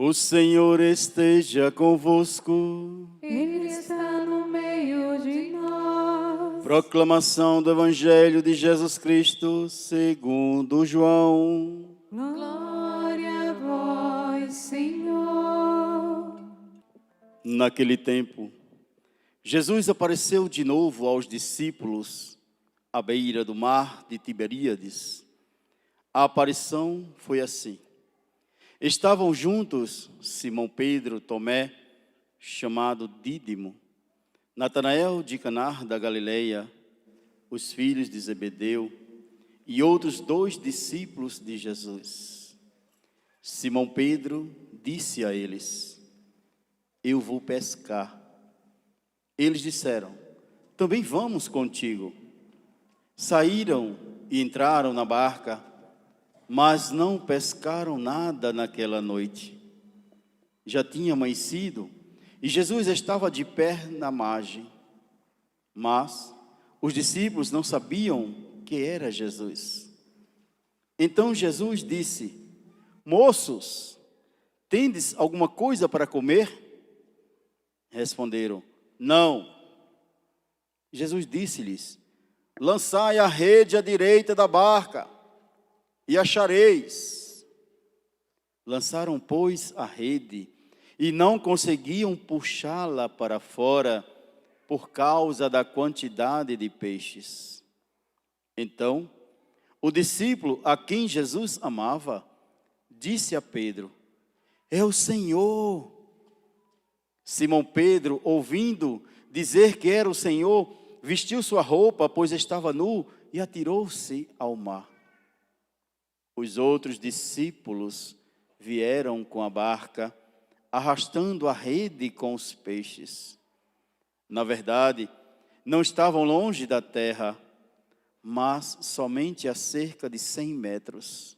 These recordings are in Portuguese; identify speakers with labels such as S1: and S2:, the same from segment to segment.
S1: O Senhor esteja convosco.
S2: Ele está no meio de nós.
S1: Proclamação do Evangelho de Jesus Cristo segundo João.
S2: Glória a vós, Senhor.
S1: Naquele tempo, Jesus apareceu de novo aos discípulos à beira do mar de Tiberíades. A aparição foi assim. Estavam juntos Simão Pedro, Tomé, chamado Dídimo, Natanael de Caná da Galileia, os filhos de Zebedeu e outros 2 discípulos de Jesus. Simão Pedro disse a eles: Eu vou pescar. Eles disseram: Também vamos contigo. Saíram e entraram na barca, mas não pescaram nada naquela noite. Já tinha amanhecido e Jesus estava de pé na margem. Mas os discípulos não sabiam que era Jesus. Então Jesus disse: Moços, tendes alguma coisa para comer? Responderam: Não. Jesus disse-lhes: Lançai a rede à direita da barca e achareis. Lançaram, pois, a rede e não conseguiam puxá-la para fora por causa da quantidade de peixes. Então, o discípulo a quem Jesus amava disse a Pedro: É o Senhor. Simão Pedro, ouvindo dizer que era o Senhor, vestiu sua roupa, pois estava nu, e atirou-se ao mar. Os outros discípulos vieram com a barca, arrastando a rede com os peixes. Na verdade, não estavam longe da terra, mas somente a cerca de 100 metros.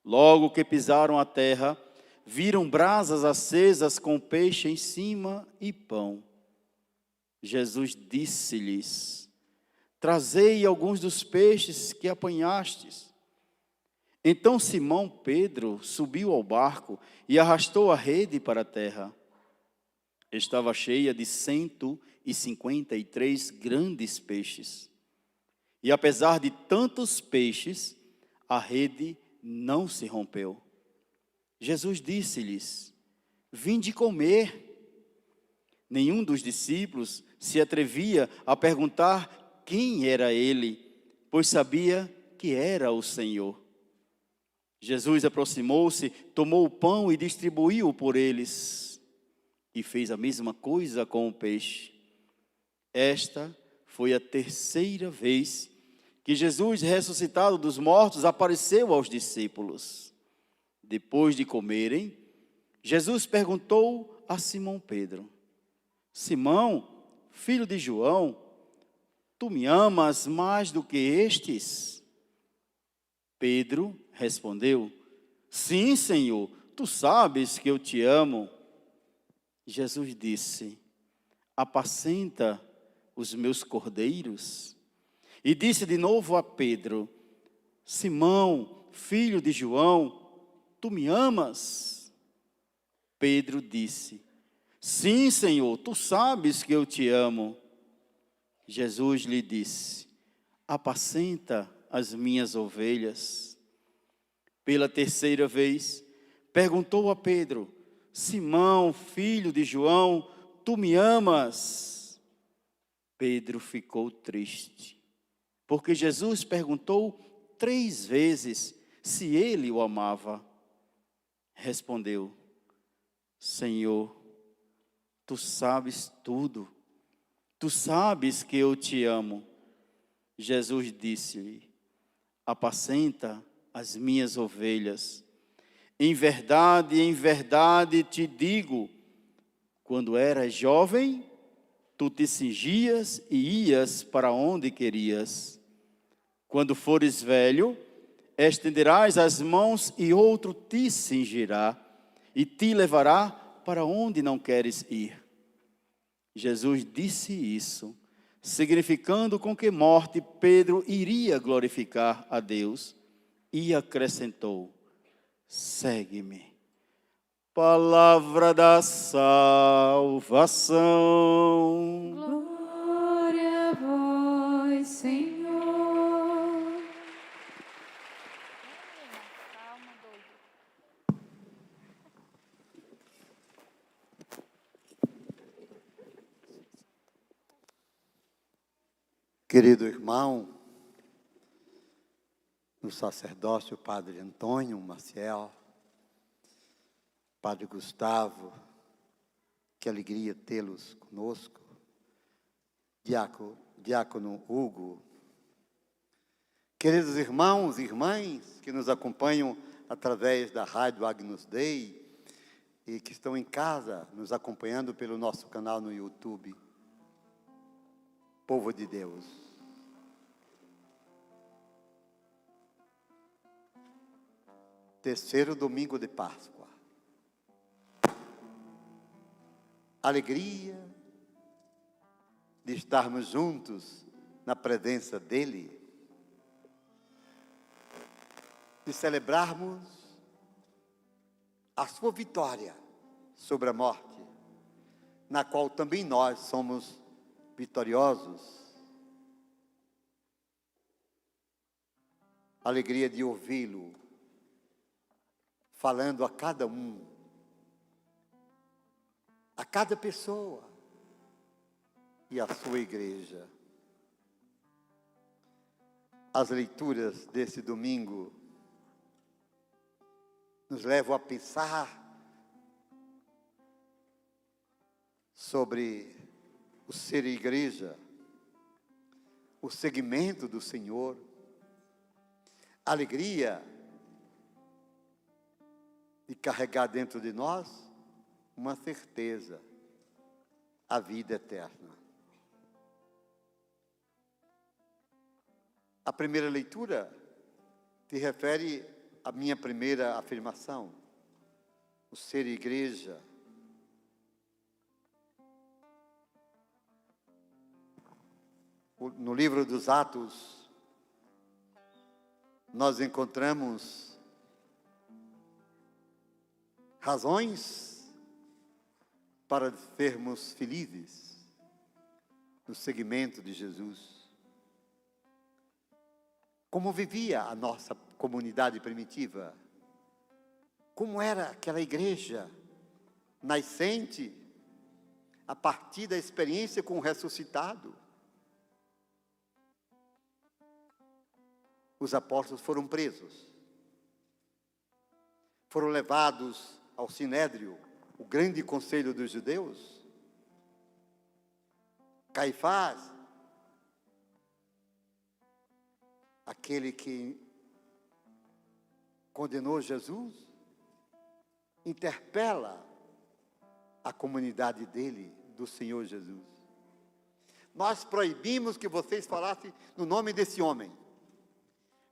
S1: Logo que pisaram a terra, viram brasas acesas com peixe em cima e pão. Jesus disse-lhes: Trazei alguns dos peixes que apanhastes. Então Simão Pedro subiu ao barco e arrastou a rede para a terra. Estava cheia de 153 grandes peixes. E apesar de tantos peixes, a rede não se rompeu. Jesus disse-lhes: Vinde comer. Nenhum dos discípulos se atrevia a perguntar quem era ele, pois sabia que era o Senhor. Jesus aproximou-se, tomou o pão e distribuiu por eles. E fez a mesma coisa com o peixe. Esta foi a 3ª vez que Jesus, ressuscitado dos mortos, apareceu aos discípulos. Depois de comerem, Jesus perguntou a Simão Pedro: Simão, filho de João, tu me amas mais do que estes? Pedro respondeu: Sim, Senhor, tu sabes que eu te amo. Jesus disse: Apacenta os meus cordeiros. E disse de novo a Pedro: Simão, filho de João, tu me amas? Pedro disse: Sim, Senhor, tu sabes que eu te amo. Jesus lhe disse: Apacenta as minhas ovelhas. Pela 3ª vez, perguntou a Pedro: Simão, filho de João, tu me amas? Pedro ficou triste, porque Jesus perguntou 3 vezes se ele o amava. Respondeu: Senhor, tu sabes tudo, tu sabes que eu te amo. Jesus disse-lhe: Apacenta as minhas ovelhas. Em verdade te digo, quando eras jovem, tu te cingias e ias para onde querias. Quando fores velho, estenderás as mãos e outro te cingirá e te levará para onde não queres ir. Jesus disse isso, significando com que morte Pedro iria glorificar a Deus, e acrescentou: segue-me. Palavra da salvação.
S2: Glória a vós, Senhor.
S3: Querido irmão, no sacerdócio, Padre Antônio Maciel, Padre Gustavo, que alegria tê-los conosco, Diácono Hugo, queridos irmãos e irmãs que nos acompanham através da Rádio Agnus Dei e que estão em casa nos acompanhando pelo nosso canal no YouTube, povo de Deus. Terceiro domingo de Páscoa. Alegria de estarmos juntos na presença dEle, de celebrarmos a sua vitória sobre a morte, na qual também nós somos vitoriosos. Alegria de ouvi-lo falando a cada um, a cada pessoa e a sua igreja. As leituras desse domingo nos levam a pensar sobre o ser igreja, o segmento do Senhor, a alegria de carregar dentro de nós uma certeza, a vida eterna. A primeira leitura se refere à minha primeira afirmação, o ser igreja. No livro dos Atos, nós encontramos razões para sermos felizes no segmento de Jesus. Como vivia a nossa comunidade primitiva? Como era aquela igreja nascente a partir da experiência com o ressuscitado? Os apóstolos foram presos, foram levados ao Sinédrio, o grande conselho dos judeus. Caifás, aquele que condenou Jesus, interpela a comunidade dele, do Senhor Jesus. Nós proibimos que vocês falassem no nome desse homem,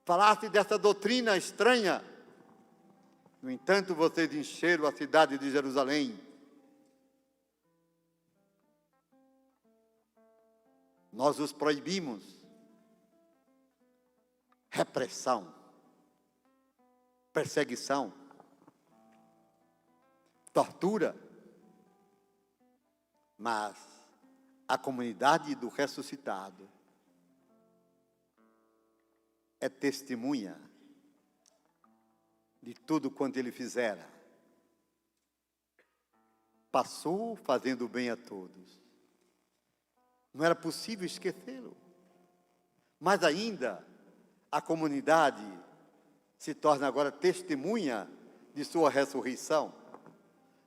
S3: falassem dessa doutrina estranha. No entanto, vocês encheram a cidade de Jerusalém. Nós os proibimos. Repressão, perseguição, tortura. Mas a comunidade do ressuscitado é testemunha de tudo quanto ele fizera. Passou fazendo bem a todos. Não era possível esquecê-lo. Mas ainda, a comunidade se torna agora testemunha de sua ressurreição.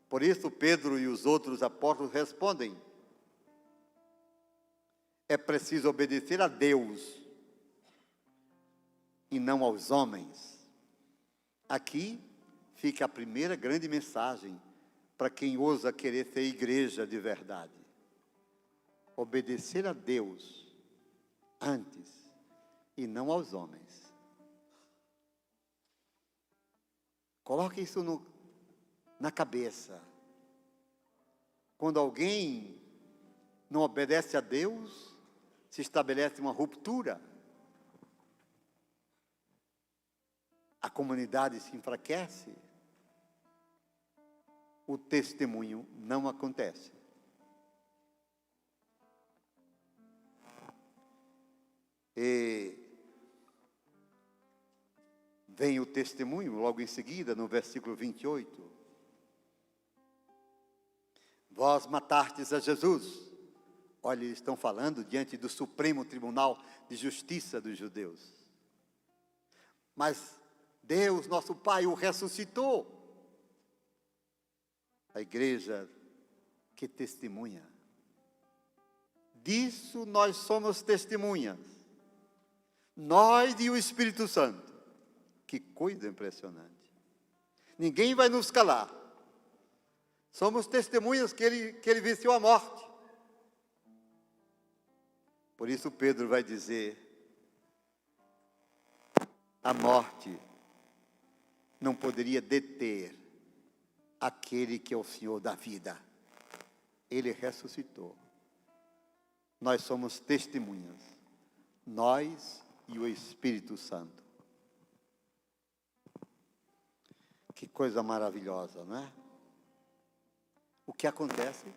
S3: Por isso, Pedro e os outros apóstolos respondem: é preciso obedecer a Deus e não aos homens. Aqui fica a primeira grande mensagem para quem ousa querer ser igreja de verdade. Obedecer a Deus antes e não aos homens. Coloque isso na cabeça. Quando alguém não obedece a Deus, se estabelece uma ruptura. A comunidade se enfraquece. o testemunho não acontece. E vem o testemunho logo em seguida, no versículo 28. Vós matastes a Jesus. Olha, eles estão falando diante do Supremo Tribunal de Justiça dos judeus. Mas Deus, nosso Pai, o ressuscitou. A igreja que testemunha. Disso nós somos testemunhas. Nós e o Espírito Santo. Que coisa impressionante. Ninguém vai nos calar. Somos testemunhas que ele venceu a morte. Por isso Pedro vai dizer, a morte não poderia deter aquele que é o Senhor da vida. Ele ressuscitou. Nós somos testemunhas. Nós e o Espírito Santo. Que coisa maravilhosa, não é? O que acontece?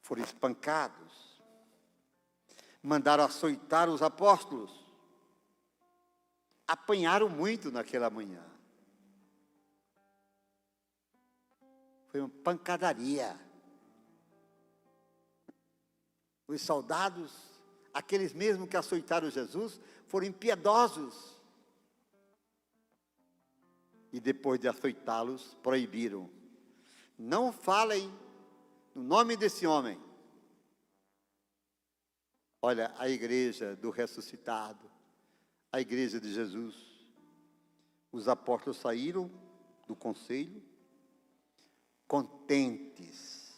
S3: Foram espancados. Mandaram açoitar os apóstolos. Apanharam muito naquela manhã. Foi uma pancadaria. Os soldados, aqueles mesmos que açoitaram Jesus, foram impiedosos. E depois de açoitá-los, proibiram. Não falem no nome desse homem. Olha, a igreja do ressuscitado, a igreja de Jesus. Os apóstolos saíram do conselho, contentes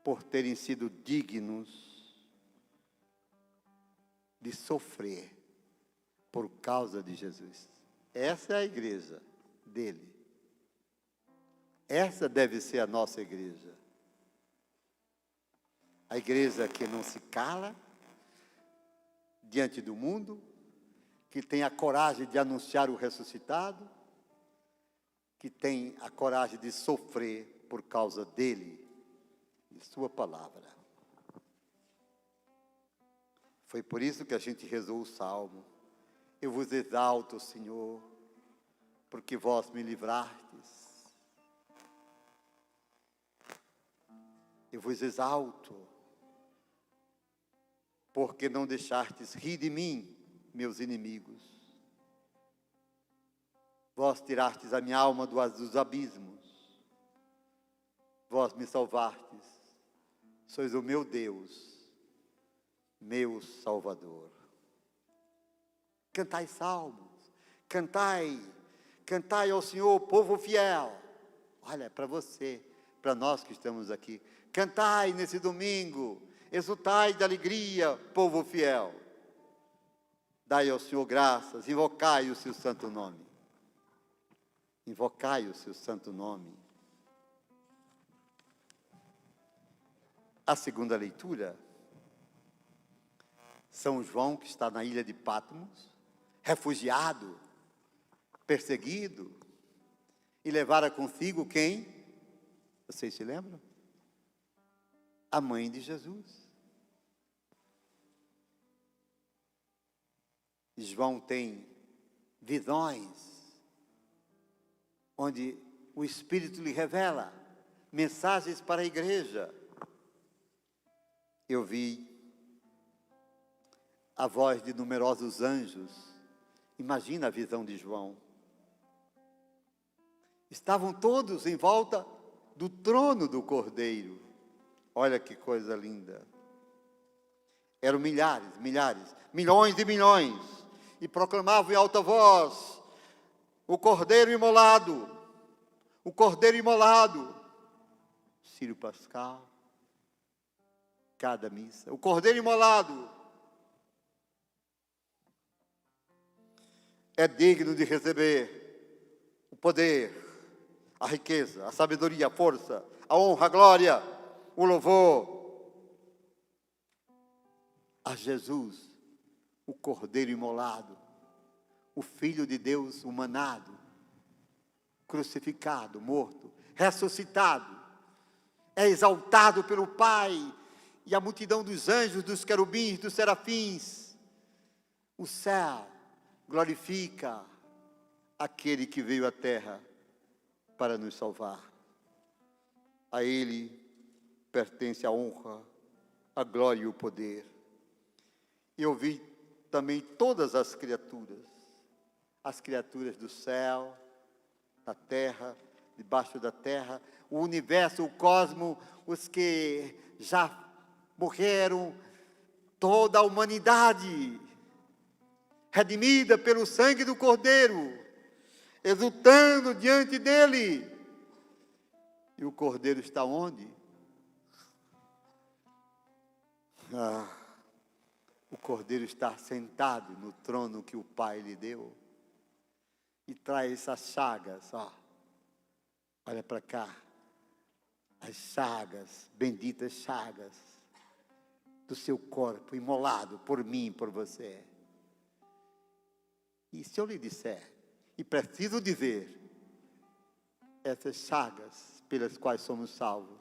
S3: por terem sido dignos de sofrer por causa de Jesus. Essa é a igreja dele. Essa deve ser a nossa igreja. A igreja que não se cala diante do mundo, que tem a coragem de anunciar o ressuscitado, que tem a coragem de sofrer por causa dele, de sua palavra. Foi por isso que a gente rezou o salmo. Eu vos exalto, Senhor, porque vós me livrastes. Eu vos exalto, porque não deixastes rir de mim, meus inimigos. Vós tirastes a minha alma dos abismos. Vós me salvastes. Sois o meu Deus, meu Salvador. Cantai salmos, cantai ao Senhor, povo fiel. Olha, para você, para nós que estamos aqui. Cantai nesse domingo, exultai de alegria, povo fiel. Dai ao Senhor graças, invocai o seu santo nome. Invocai o seu santo nome. A segunda leitura, São João, que está na ilha de Patmos, refugiado, perseguido, e levara consigo quem? Vocês se lembram? A mãe de Jesus. João tem visões, onde o Espírito lhe revela mensagens para a igreja. Eu vi a voz de numerosos anjos. Imagina a visão de João. Estavam todos em volta do trono do Cordeiro. Olha que coisa linda. Eram milhares, milhões e milhões. E proclamavam em alta voz: o Cordeiro imolado, o Cordeiro imolado. Círio Pascal, cada missa. O Cordeiro imolado é digno de receber o poder, a riqueza, a sabedoria, a força, a honra, a glória, o louvor a Jesus, o Cordeiro imolado, o Filho de Deus humanado, crucificado, morto, ressuscitado, é exaltado pelo Pai, e a multidão dos anjos, dos querubins, dos serafins, o céu glorifica aquele que veio à terra para nos salvar. A Ele pertence a honra, a glória e o poder. E eu vi também todas as criaturas do céu, da terra, debaixo da terra, o universo, o cosmo, os que já morreram, toda a humanidade, redimida pelo sangue do Cordeiro, exultando diante dele. E o Cordeiro está onde? O Cordeiro está sentado no trono que o Pai lhe deu. E traz essas chagas, olha para cá. As chagas, benditas chagas do seu corpo, imolado por mim, por você. E se eu lhe disser, e preciso dizer, essas chagas pelas quais somos salvos,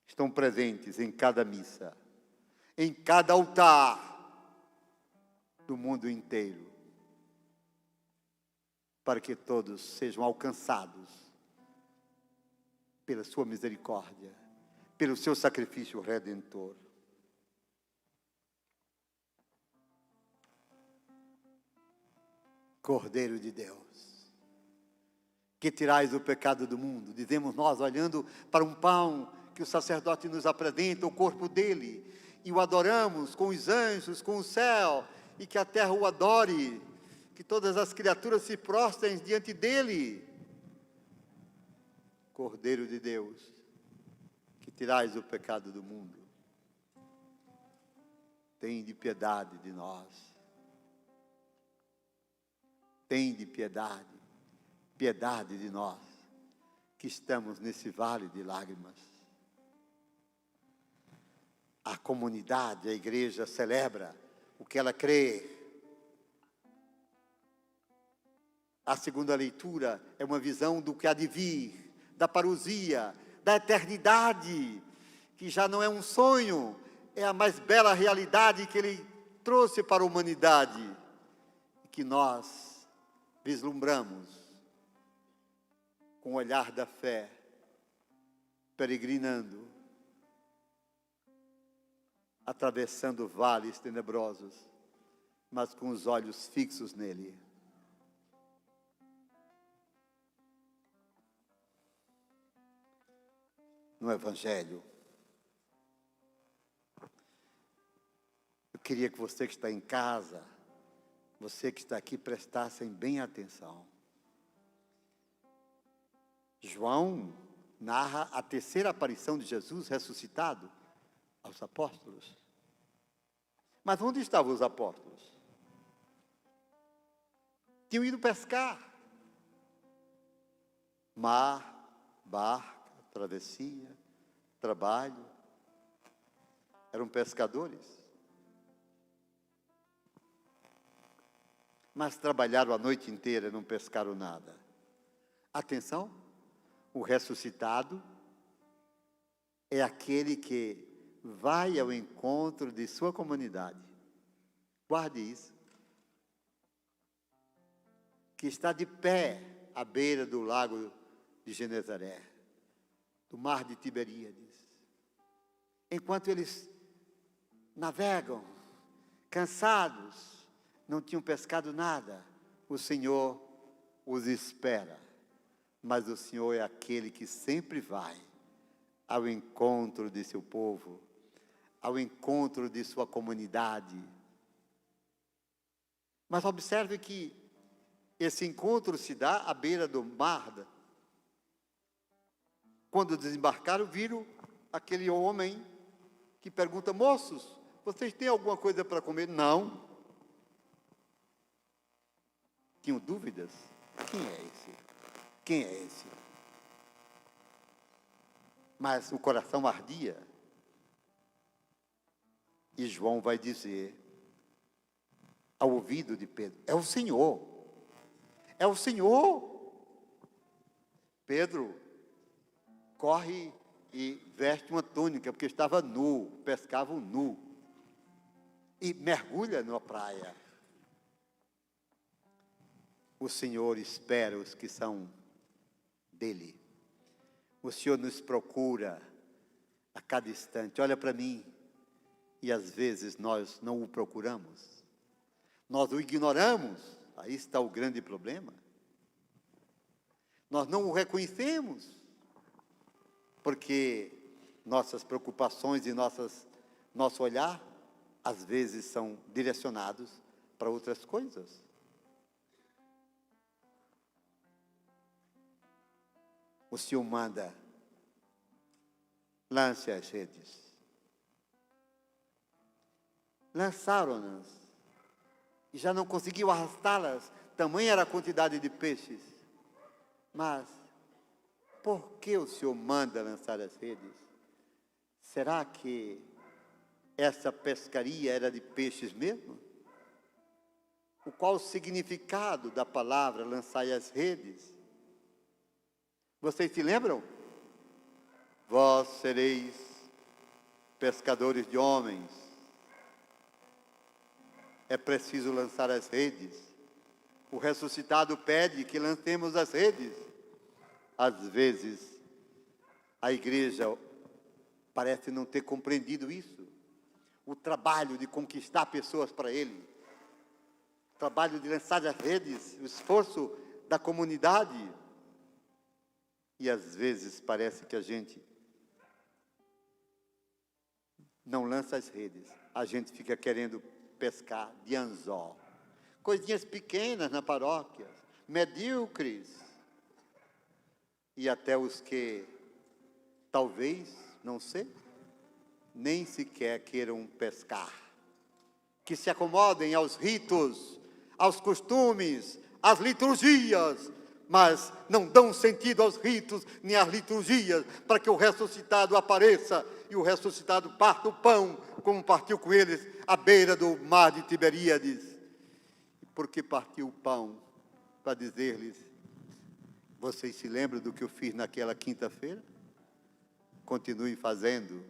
S3: estão presentes em cada missa, em cada altar do mundo inteiro, para que todos sejam alcançados pela sua misericórdia, pelo seu sacrifício redentor. Cordeiro de Deus, que tirais o pecado do mundo, dizemos nós, olhando para um pão que o sacerdote nos apresenta, o corpo dele, e o adoramos com os anjos, com o céu, e que a terra o adore, que todas as criaturas se prostrem diante dele. Cordeiro de Deus, que tirais o pecado do mundo, tende piedade de nós. Tende piedade de nós, que estamos nesse vale de lágrimas. A comunidade, a igreja celebra o que ela crê. A segunda leitura é uma visão do que há de vir, da parousia, da eternidade, que já não é um sonho, é a mais bela realidade que Ele trouxe para a humanidade, que nós vislumbramos com o olhar da fé, peregrinando, atravessando vales tenebrosos, mas com os olhos fixos nele. No Evangelho, eu queria que você que está em casa, você que está aqui, prestassem bem atenção. João narra a terceira aparição de Jesus ressuscitado aos apóstolos. Mas onde estavam os apóstolos? Tinham ido pescar. Mar, barca, travessia, trabalho. Eram pescadores. Mas trabalharam a noite inteira e não pescaram nada. Atenção, o ressuscitado é aquele que vai ao encontro de sua comunidade. Guarde isso. Que está de pé à beira do lago de Genezaré, do mar de Tiberíades. Enquanto eles navegam, cansados, não tinham pescado nada, o Senhor os espera. Mas o Senhor é aquele que sempre vai ao encontro de seu povo, ao encontro de sua comunidade. Mas observe que esse encontro se dá à beira do mar. Quando desembarcaram, viram aquele homem que pergunta: moços, vocês têm alguma coisa para comer? Não. Tinham dúvidas? Quem é esse? Quem é esse? Mas o coração ardia. E João vai dizer ao ouvido de Pedro: é o Senhor. É o Senhor. Pedro corre e veste uma túnica, porque estava nu, pescavam nu, e mergulha na praia. O Senhor espera os que são dele. O Senhor nos procura a cada instante. Olha para mim, e às vezes nós não o procuramos. Nós o ignoramos. Aí está o grande problema. Nós não o reconhecemos, porque nossas preocupações e nosso olhar, às vezes, são direcionados para outras coisas. O Senhor manda, lance as redes. Lançaram-nas e já não conseguiu arrastá-las, tamanha era a quantidade de peixes. Mas, por que o Senhor manda lançar as redes? Será que essa pescaria era de peixes mesmo? Qual o significado da palavra lançar as redes? Vocês se lembram? Vós sereis pescadores de homens. É preciso lançar as redes. O ressuscitado pede que lancemos as redes. Às vezes, a igreja parece não ter compreendido isso. O trabalho de conquistar pessoas para Ele. O trabalho de lançar as redes. O esforço da comunidade. E às vezes parece que a gente não lança as redes. A gente fica querendo pescar de anzol. Coisinhas pequenas na paróquia, medíocres. E até os que, talvez, não sei, nem sequer queiram pescar. Que se acomodem aos ritos, aos costumes, às liturgias, mas não dão sentido aos ritos nem às liturgias, para que o ressuscitado apareça e o ressuscitado parta o pão, como partiu com eles à beira do mar de Tiberíades. Porque partiu o pão para dizer-lhes: vocês se lembram do que eu fiz naquela quinta-feira? Continuem fazendo,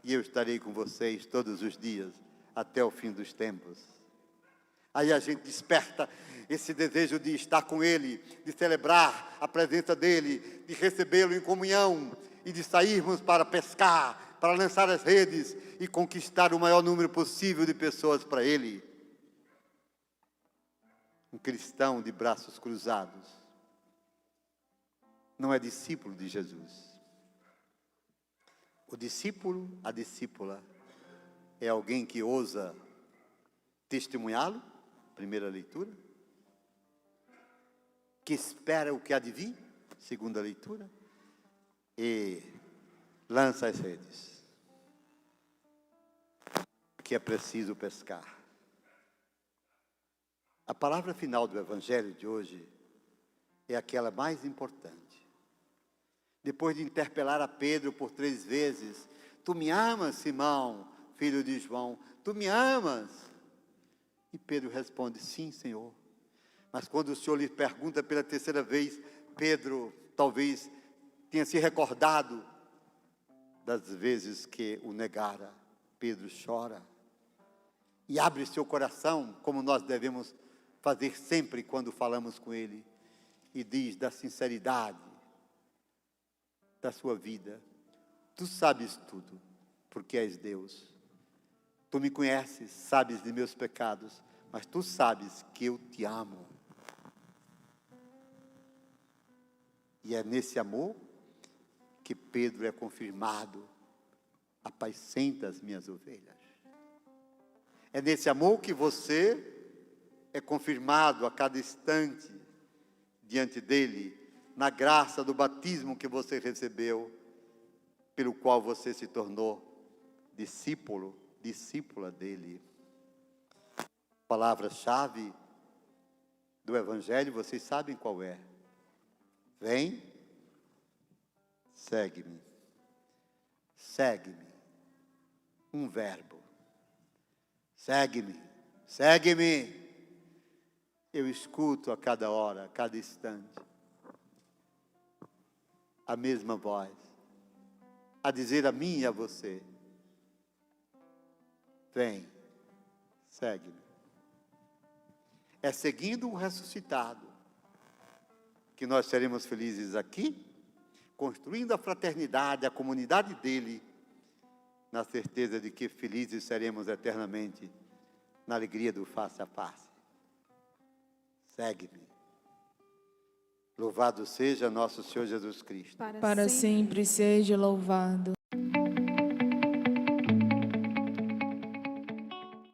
S3: e eu estarei com vocês todos os dias, até o fim dos tempos. Aí a gente desperta esse desejo de estar com Ele, de celebrar a presença dEle, de recebê-lo em comunhão e de sairmos para pescar, para lançar as redes e conquistar o maior número possível de pessoas para Ele. Um cristão de braços cruzados não é discípulo de Jesus. O discípulo, a discípula, é alguém que ousa testemunhá-lo, primeira leitura, que espera o que há de vir, segunda leitura, e lança as redes, que é preciso pescar. A palavra final do Evangelho de hoje é aquela mais importante. Depois de interpelar a Pedro por 3 vezes: tu me amas, Simão, filho de João? Tu me amas? E Pedro responde: sim, Senhor. Mas quando o Senhor lhe pergunta pela 3ª vez, Pedro talvez tenha se recordado das vezes que o negara. Pedro chora e abre seu coração, como nós devemos fazer sempre quando falamos com Ele, e diz da sinceridade da sua vida: tu sabes tudo, porque és Deus. Tu me conheces, sabes de meus pecados, mas tu sabes que eu te amo. E é nesse amor que Pedro é confirmado: apacenta as minhas ovelhas. É nesse amor que você é confirmado a cada instante diante dele, na graça do batismo que você recebeu, pelo qual você se tornou discípulo, discípula dele. A palavra-chave do Evangelho, vocês sabem qual é? Vem, segue-me. Segue-me. Um verbo. Segue-me. Segue-me. Eu escuto a cada hora, a cada instante. a mesma voz, a dizer a mim e a você: vem, segue-me. É seguindo o ressuscitado que nós seremos felizes aqui, construindo a fraternidade, a comunidade dele, na certeza de que felizes seremos eternamente na alegria do face a face. Segue-me. Louvado seja nosso Senhor Jesus Cristo.
S2: Para sempre seja louvado.